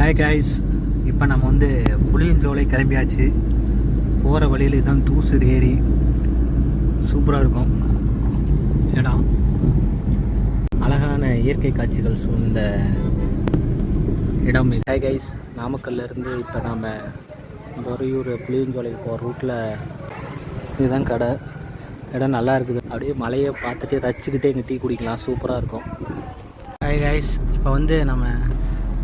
Hi guys, இப்போ நம்ம வந்து புளியஞ்சோலை கிளம்பியாச்சு. போகிற வழியில் இதுதான் தூசூர் ஏரி. சூப்பராக இருக்கும் இடம். அழகான இயற்கை காட்சிகள் சூழ்ந்த இடம் இது. ஹாய் கைஸ், நாமக்கல்லேருந்து இப்போ நாம் துறையூர் புளியஞ்சோலைக்கு போகிற ரூட்டில் இதுதான் கடை. இடம் நல்லா இருக்குது. அப்படியே மலையை பார்த்துட்டு ரசிச்சுக்கிட்டே இங்கே டீ குடிக்கலாம். சூப்பராக இருக்கும். ஹாய் கைஸ், இப்போ வந்து நம்ம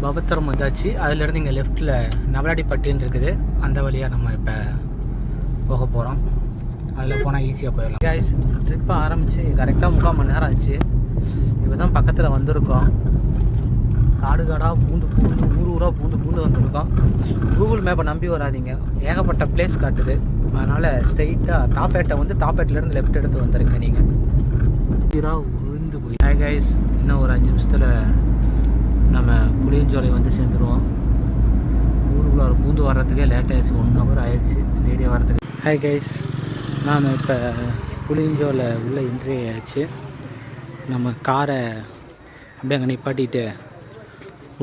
பபத்திரம் வந்தாச்சு. அதிலேருந்து இங்கே லெஃப்ட்டில் நவலாடிப்பட்டின்னு இருக்குது. அந்த வழியாக நம்ம இப்போ போக போகிறோம். அதில் போனால் ஈஸியாக போயிடலாம். கைஸ், ட்ரிப்பை ஆரம்பித்து கரெக்டாக 3/4 மணி நேரம் ஆச்சு. இப்போ தான் பக்கத்தில் வந்திருக்கோம். காடு காடாக பூந்து ஊராக பூந்து வந்திருக்கோம். கூகுள் மேப்பை நம்பி வராதிங்க, ஏகப்பட்ட பிளேஸ் காட்டுது. அதனால் ஸ்ட்ரெயிட்டாக தாப்பேட்டை வந்து தாப்பேட்டிலேருந்து லெஃப்ட் எடுத்து வந்துடுங்க. நீங்கள் உருந்து போய் ஹாய் கைஸ், இன்னும் ஒரு 5 நிமிஷத்தில் நம்ம புளியஞ்சோலை வந்து சேர்ந்துருவோம். ஊருக்குள்ள பூந்து வர்றதுக்கே லேட் ஆகிடுச்சு. 1 ஹவர் ஆயிடுச்சு இந்த ஏரியா வர்றதுக்கு. ஹாய் கைஸ், நாம் இப்போ புளியஞ்சோலை உள்ளே என்ட்ரி ஆகிடுச்சு. நம்ம காரை அப்படியே அங்கே நிப்பாட்டிட்டு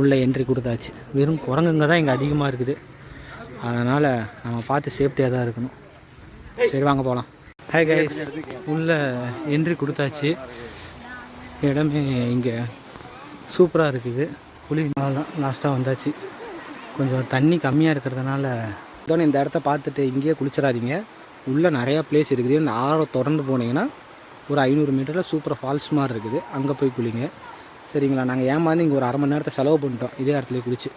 உள்ளே என்ட்ரி கொடுத்தாச்சு. வெறும் குரங்குங்க தான் இங்கே அதிகமாக இருக்குது. அதனால் நம்ம பார்த்து சேஃப்டியாக தான் இருக்கணும். சரி வாங்க போகலாம். ஹாய் கைஸ், உள்ளே என்ட்ரி கொடுத்தாச்சு. இடமே இங்கே சூப்பராக இருக்குது. புளி தான் லாஸ்ட்டாக வந்தாச்சு. கொஞ்சம் தண்ணி கம்மியாக இருக்கிறதுனால இதோட இந்த இடத்த பார்த்துட்டு இங்கேயே குளிச்சிடாதீங்க. உள்ளே நிறையா பிளேஸ் இருக்குது. இந்த ஆறை தொடர்ந்து போனீங்கன்னா ஒரு 500 மீட்டரில் சூப்பராக ஃபால்ஸ் மாதிரி இருக்குது. அங்கே போய் குளிங்க. சரிங்களா? நாங்கள் ஏமாந்து இங்கே ஒரு 1/2 மணி நேரத்தை செலவு பண்ணிட்டோம் இதே இடத்துல குளிச்சு.